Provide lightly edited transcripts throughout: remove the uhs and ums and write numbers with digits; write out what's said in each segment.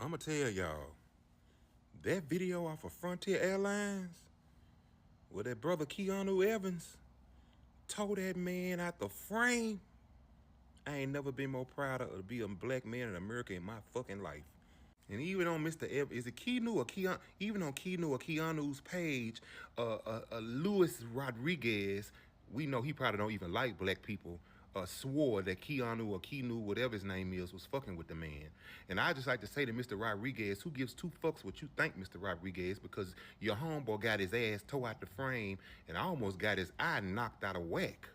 I'ma tell y'all, that video off of Frontier Airlines, where that brother Keanu Evans tore that man out the frame, I ain't never been more proud of to be a black man in America in my fucking life. And even on Mr. Evans, is it Keanu or Keanu? Even on Keanu or Keanu's page, Luis Rodriguez, we know he probably don't even like black people, swore that Keanu or Keanu, whatever his name is, was fucking with the man. And I just like to say to Mr. Rodriguez, who gives two fucks what you think, Mr. Rodriguez, because your homeboy got his ass tore out the frame and almost got his eye knocked out of whack.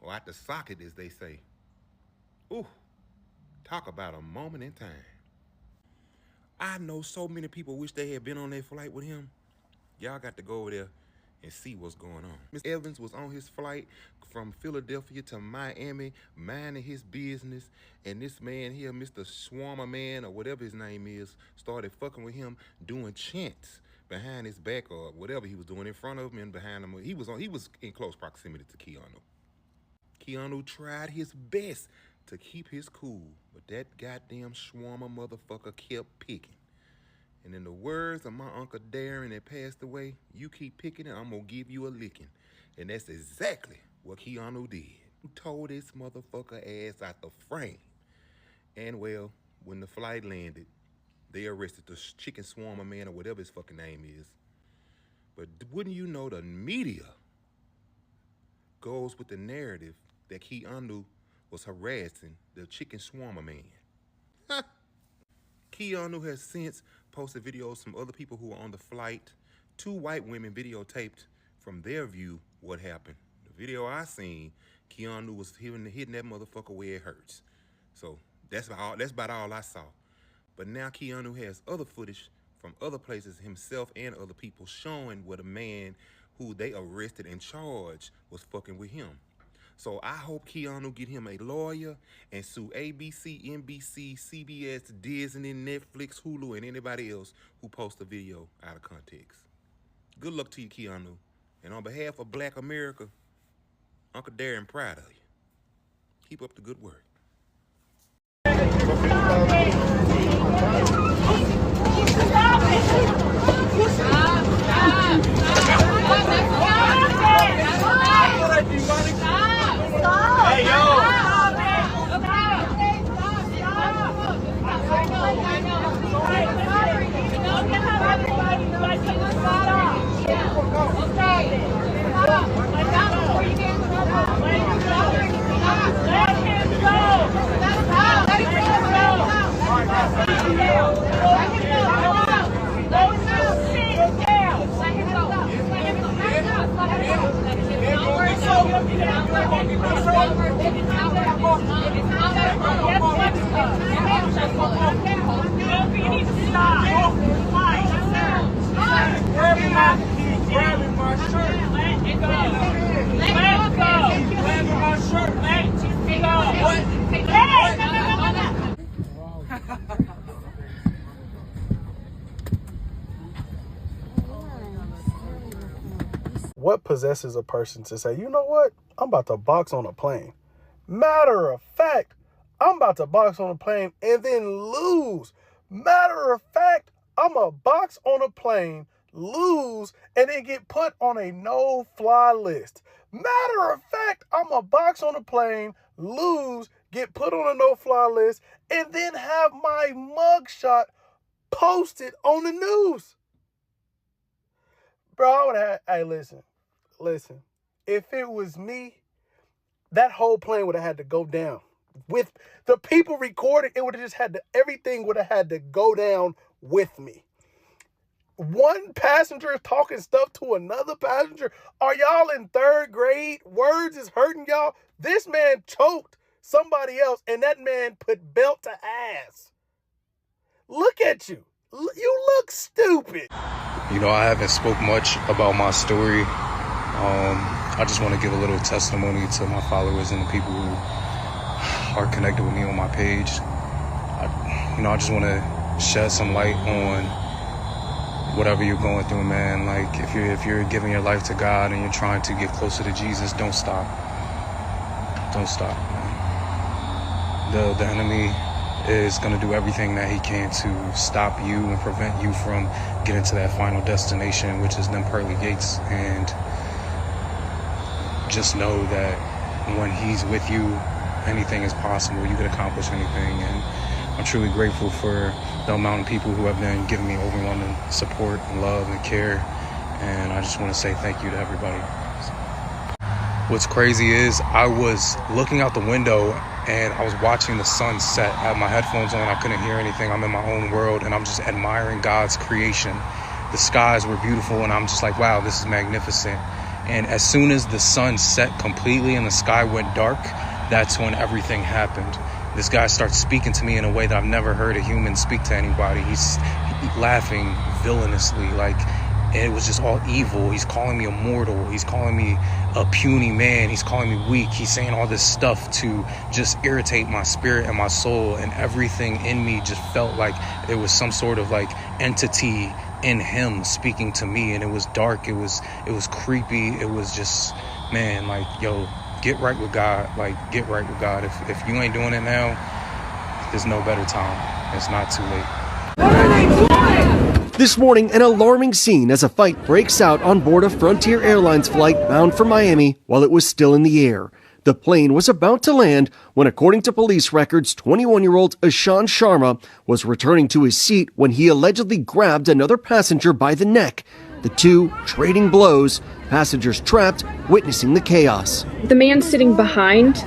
Or out the socket, as they say. Ooh, talk about a moment in time. I know so many people wish they had been on that flight with him. Y'all got to go over there and see what's going on. Mr. Evans was on his flight from Philadelphia to Miami, minding his business, and this man here, Mr. Sharma man, or whatever his name is, started fucking with him, doing chants behind his back or whatever he was doing in front of him and behind him. He was in close proximity to Keanu. Keanu tried his best to keep his cool, but that goddamn Sharma motherfucker kept picking. And in the words of my Uncle Darren that passed away, you keep picking and I'm gonna give you a licking. And that's exactly what Keanu did. He tore this motherfucker ass out the frame. And well, when the flight landed, they arrested the chicken swarmer man or whatever his fucking name is. But wouldn't you know, the media goes with the narrative that Keanu was harassing the chicken swarmer man. Keanu has since posted videos from other people who were on the flight. 2 white women videotaped from their view what happened. The video I seen, Keanu was hitting that motherfucker where it hurts. So that's about all I saw. But now Keanu has other footage from other places, himself and other people, showing what a man who they arrested and charged was fucking with him. So I hope Keanu get him a lawyer and sue ABC, NBC, CBS, Disney, Netflix, Hulu, and anybody else who posts a video out of context. Good luck to you, Keanu. And on behalf of Black America, Uncle Darren, proud of you. Keep up the good work. Hey, yo! What possesses a person to say, you know what? I'm about to box on a plane. Matter of fact, I'm about to box on a plane and then lose. Matter of fact, I'm going to box on a plane, lose, and then get put on a no-fly list. Matter of fact, I'm going to box on a plane, lose, get put on a no-fly list, and then have my mugshot posted on the news. Bro, I would have, hey, listen. If it was me, that whole plane would have had to go down. With the people recording, it would have just had to, everything would have had to go down with me. One passenger talking stuff to another passenger. Are y'all in 3rd grade? Words is hurting y'all. This man choked somebody else, and that man put belt to ass. Look at you. You look stupid. You know, I haven't spoke much about my story. I just want to give a little testimony to my followers and the people who are connected with me on my page. I just want to shed some light on whatever you're going through, man. Like, if you're giving your life to God and you're trying to get closer to Jesus, don't stop. Don't stop, man. The enemy is going to do everything that he can to stop you and prevent you from getting to that final destination, which is them pearly gates. And just know that when he's with you, anything is possible. You could accomplish anything. And I'm truly grateful for the amount of people who have been giving me overwhelming support and love and care. And I just want to say thank you to everybody. What's crazy is I was looking out the window and I was watching the sun set. I had my headphones on. I couldn't hear anything. I'm in my own world and I'm just admiring God's creation. The skies were beautiful and I'm just like, wow, this is magnificent. And as soon as the sun set completely and the sky went dark, that's when everything happened. This guy starts speaking to me in a way that I've never heard a human speak to anybody. He's laughing villainously, like it was just all evil. He's calling me a mortal. He's calling me a puny man. He's calling me weak. He's saying all this stuff to just irritate my spirit and my soul. And everything in me just felt like there was some sort of like entity in him speaking to me. And it was dark. It was creepy. It was just, man, like, yo, get right with God. Like, get right with God. If you ain't doing it now, there's no better time. It's not too late. What are they doing? This morning, an alarming scene as a fight breaks out on board a Frontier Airlines flight bound for Miami while it was still in the air. The plane was about to land when, according to police records, 21-year-old Ishaan Sharma was returning to his seat when he allegedly grabbed another passenger by the neck. The two trading blows, passengers trapped, witnessing the chaos. The man sitting behind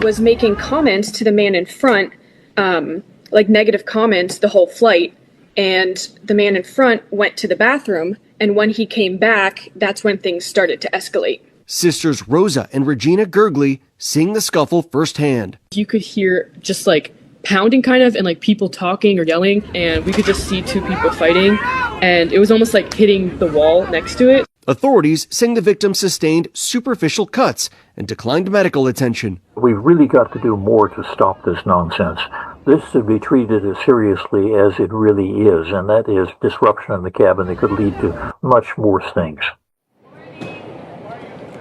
was making comments to the man in front, like negative comments the whole flight. And the man in front went to the bathroom, and when he came back, that's when things started to escalate. Sisters Rosa and Regina Gurgley seeing the scuffle firsthand. You could hear just like pounding kind of and like people talking or yelling, and we could just see two people fighting, and it was almost like hitting the wall next to it. Authorities saying the victim sustained superficial cuts and declined medical attention. We've really got to do more to stop this nonsense. This should be treated as seriously as it really is, and that is disruption in the cabin that could lead to much worse things.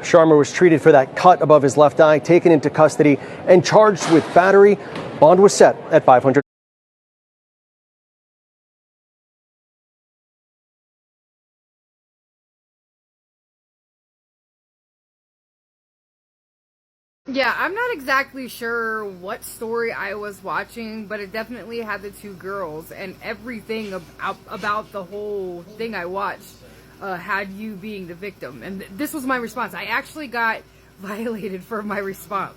Sharma was treated for that cut above his left eye, taken into custody, and charged with battery. Bond was set at $500. Yeah, I'm not exactly sure what story I was watching, but it definitely had the two girls, and everything about the whole thing I watched had you being the victim. And this was my response. I actually got violated for my response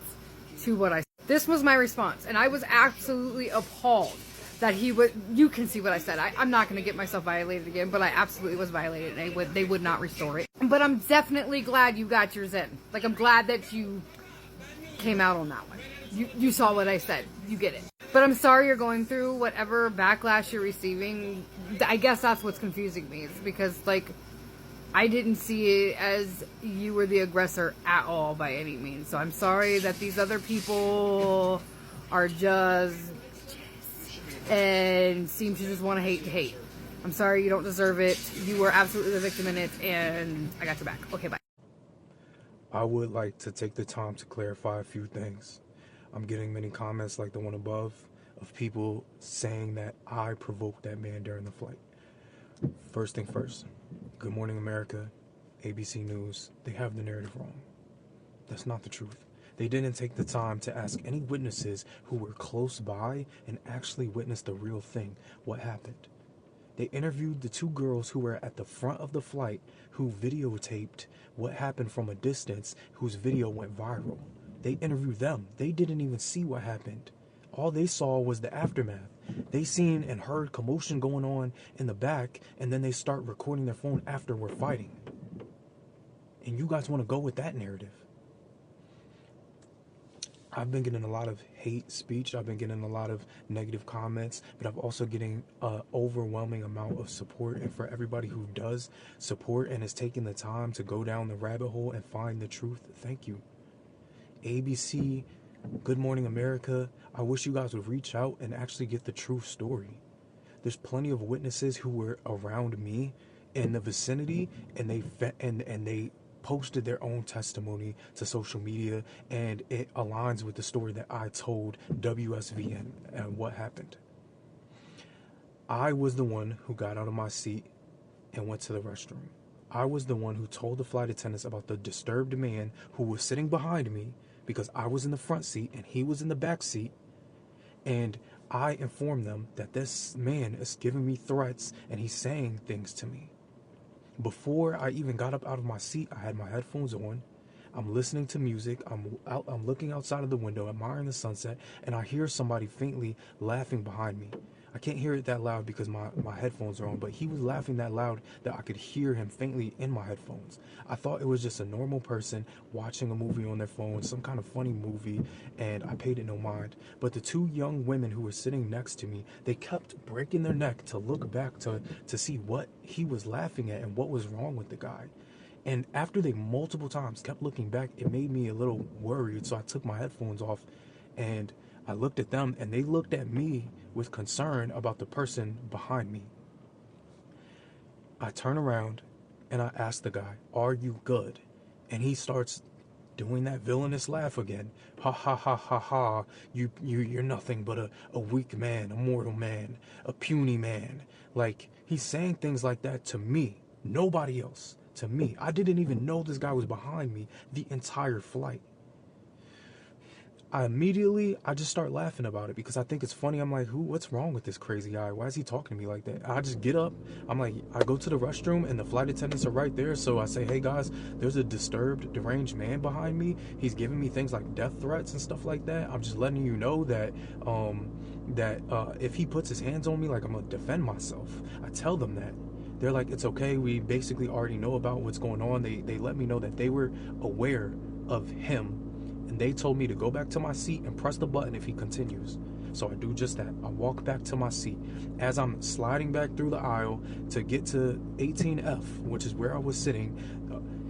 to what I said. This was my response, and I was absolutely appalled that he would, you can see what I said. I'm not going to get myself violated again, but I absolutely was violated, and they would not restore it. But I'm definitely glad you got yours in. Like, I'm glad that you came out on that one. You saw what I said. You get it. But I'm sorry you're going through whatever backlash you're receiving. I guess that's what's confusing me. It's because, like, I didn't see it as you were the aggressor at all by any means. So I'm sorry that these other people are just and seem to just want to hate. I'm sorry, you don't deserve it. You were absolutely the victim in it, and I got your back. Okay, bye. I would like to take the time to clarify a few things. I'm getting many comments like the one above of people saying that I provoked that man during the flight. First thing first, Good Morning America, ABC News, they have the narrative wrong. That's not the truth. They didn't take the time to ask any witnesses who were close by and actually witnessed the real thing, what happened. They interviewed the two girls who were at the front of the flight who videotaped what happened from a distance, whose video went viral. They interviewed them. They didn't even see what happened. All they saw was the aftermath. They seen and heard commotion going on in the back, and then they start recording their phone after we're fighting. And you guys want to go with that narrative. I've been getting a lot of hate speech. I've been getting a lot of negative comments, but I'm also getting an overwhelming amount of support. And for everybody who does support and is taking the time to go down the rabbit hole and find the truth, thank you. ABC, Good Morning America, I wish you guys would reach out and actually get the true story. There's plenty of witnesses who were around me in the vicinity, and they posted their own testimony to social media, and it aligns with the story that I told WSVN and what happened. I was the one who got out of my seat and went to the restroom. I was the one who told the flight attendants about the disturbed man who was sitting behind me, because I was in the front seat and he was in the back seat. And I informed them that this man is giving me threats and he's saying things to me. Before I even got up out of my seat, I had my headphones on. I'm listening to music. I'm looking outside of the window, admiring the sunset, and I hear somebody faintly laughing behind me. I can't hear it that loud because my headphones are on, but he was laughing that loud that I could hear him faintly in my headphones. I thought it was just a normal person watching a movie on their phone, some kind of funny movie, and I paid it no mind. But the two young women who were sitting next to me, they kept breaking their neck to look back to see what he was laughing at and what was wrong with the guy. And after they multiple times kept looking back, it made me a little worried, so I took my headphones off and I looked at them, and they looked at me with concern about the person behind me. I turn around and I ask the guy, "Are you good?" And he starts doing that villainous laugh again. Ha ha ha ha ha. You're nothing but a weak man, a mortal man, a puny man. Like, he's saying things like that to me, nobody else, to me. I didn't even know this guy was behind me the entire flight. I just start laughing about it because I think it's funny. I'm like, what's wrong with this crazy guy? Why is he talking to me like that? I just get up. I'm like, I go to the restroom and the flight attendants are right there. So I say, "Hey guys, there's a disturbed, deranged man behind me. He's giving me things like death threats and stuff like that. I'm just letting you know that if he puts his hands on me, like, I'm gonna defend myself." I tell them that. They're like, "It's okay. We basically already know about what's going on." They let me know that they were aware of him. And they told me to go back to my seat and press the button if he continues. So I do just that. I walk back to my seat. As I'm sliding back through the aisle to get to 18F, which is where I was sitting,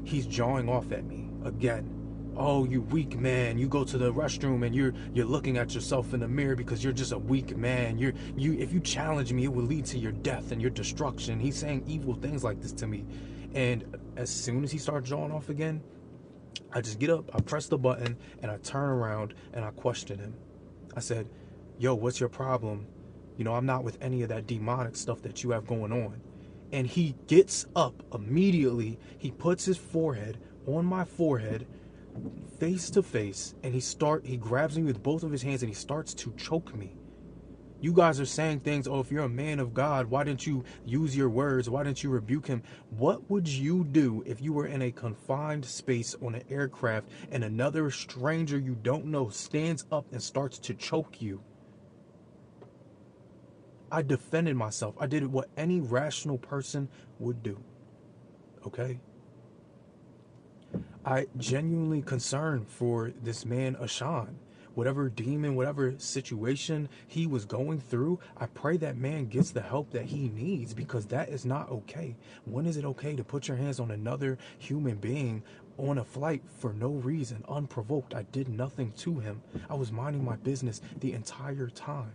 he's jawing off at me again. "Oh, you weak man. You go to the restroom and you're looking at yourself in the mirror because you're just a weak man. If you challenge me, it will lead to your death and your destruction." He's saying evil things like this to me. And as soon as he starts jawing off again, I just get up, I press the button, and I turn around and I question him. I said, "Yo, what's your problem? I'm not with any of that demonic stuff that you have going on." And he gets up immediately. He puts his forehead on my forehead, face to face, and he grabs me with both of his hands and he starts to choke me. You guys are saying things, "Oh, if you're a man of God, why didn't you use your words? Why didn't you rebuke him?" What would you do if you were in a confined space on an aircraft and another stranger you don't know stands up and starts to choke you? I defended myself. I did what any rational person would do. Okay? I genuinely concerned for this man, Ishaan. Whatever demon, whatever situation he was going through, I pray that man gets the help that he needs, because that is not okay. When is it okay to put your hands on another human being on a flight for no reason, unprovoked? I did nothing to him. I was minding my business the entire time.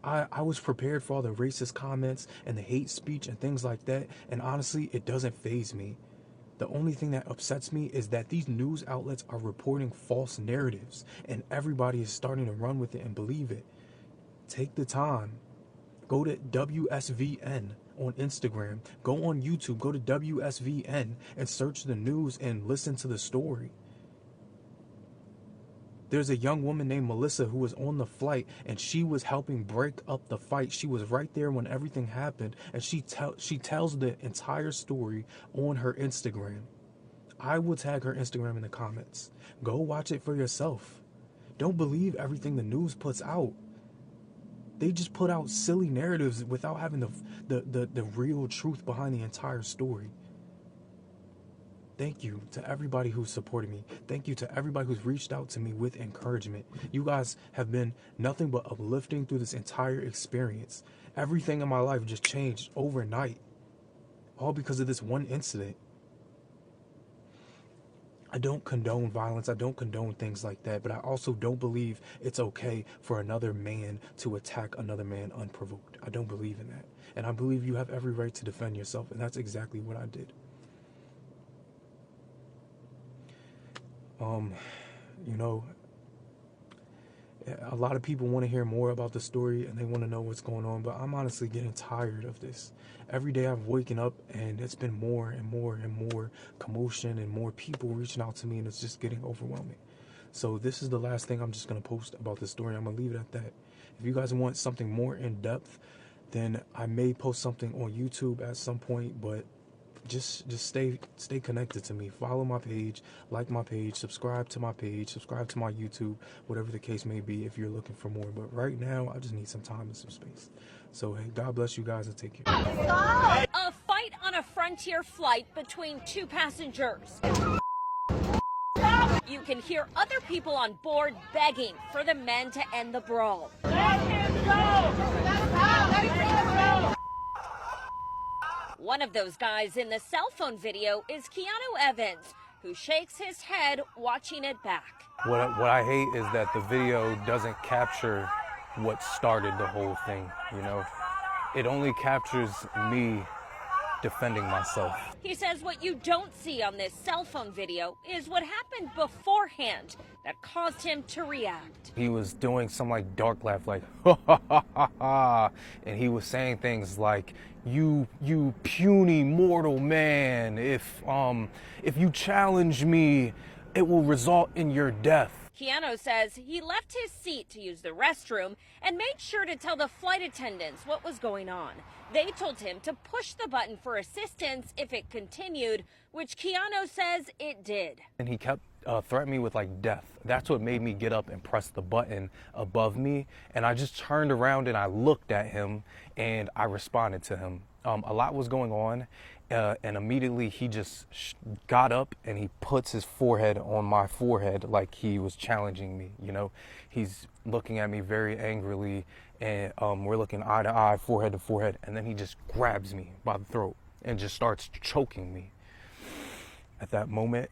I was prepared for all the racist comments and the hate speech and things like that, and honestly, it doesn't faze me. The only thing that upsets me is that these news outlets are reporting false narratives and everybody is starting to run with it and believe it. Take the time. Go to WSVN on Instagram. Go on YouTube. Go to WSVN and search the news and listen to the story. There's a young woman named Melissa who was on the flight, and she was helping break up the fight. She was right there when everything happened, and she tells the entire story on her Instagram. I will tag her Instagram in the comments. Go watch it for yourself. Don't believe everything the news puts out. They just put out silly narratives without having the real truth behind the entire story. Thank you to everybody who's supported me. Thank you to everybody who's reached out to me with encouragement. You guys have been nothing but uplifting through this entire experience. Everything in my life just changed overnight, all because of this one incident. I don't condone violence. I don't condone things like that, but I also don't believe it's okay for another man to attack another man unprovoked. I don't believe in that. And I believe you have every right to defend yourself, and that's exactly what I did. You know, a lot of people want to hear more about the story and they want to know what's going on, but I'm honestly getting tired of this. Every day I've waken up and it's been more and more and more commotion and more people reaching out to me, and it's just getting overwhelming. So this is the last thing I'm just going to post about this story. I'm going to leave it at that. If you guys want something more in depth, then I may post something on YouTube at some point, but just stay connected to me. Follow my page, like my page, subscribe to my page, subscribe to my YouTube, whatever the case may be if you're looking for more. But right now, I just need some time and some space. So, hey, God bless you guys and take care. A fight on a Frontier flight between two passengers. You can hear other people on board begging for the men to end the brawl. Let him go! Let him go! One of those guys in the cell phone video is Keanu Evans, who shakes his head watching it back. What I hate is that the video doesn't capture what started the whole thing, you know? It only captures me defending myself. He says what you don't see on this cell phone video is what happened beforehand that caused him to react. He was doing some like dark laugh, like ha ha ha ha ha, and he was saying things like, you puny mortal man, if you challenge me, it will result in your death. Keanu says he left his seat to use the restroom and made sure to tell the flight attendants what was going on. They told him to push the button for assistance if it continued, which Keanu says it did. And he kept threatening me with like death. That's what made me get up and press the button above me. And I just turned around and I looked at him and I responded to him. A lot was going on. And immediately he just got up and he puts his forehead on my forehead like he was challenging me, you know. He's looking at me very angrily, and we're looking eye to eye, forehead to forehead, and then he just grabs me by the throat and just starts choking me. At that moment,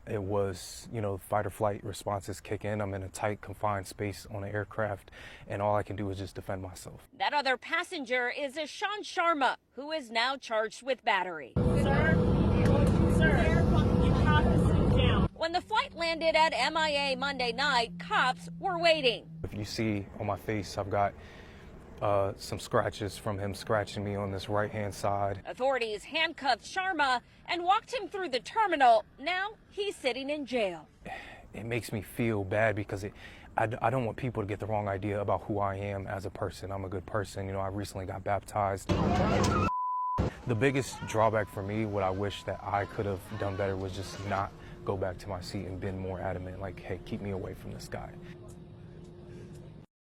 it was, you know, fight or flight responses kick in. I'm in a tight, confined space on an aircraft, and all I can do is just defend myself. That other passenger is Ishaan Sharma, who is now charged with battery. Sir, you have to sit down. When the flight landed at MIA Monday night, cops were waiting. If you see on my face, I've got some scratches from him scratching me on this right-hand side. Authorities handcuffed Sharma and walked him through the terminal. Now he's sitting in jail. It makes me feel bad because I don't want people to get the wrong idea about who I am as a person. I'm a good person. You know, I recently got baptized. The biggest drawback for me, what I wish that I could have done better, was just not go back to my seat and been more adamant, like, hey, keep me away from this guy.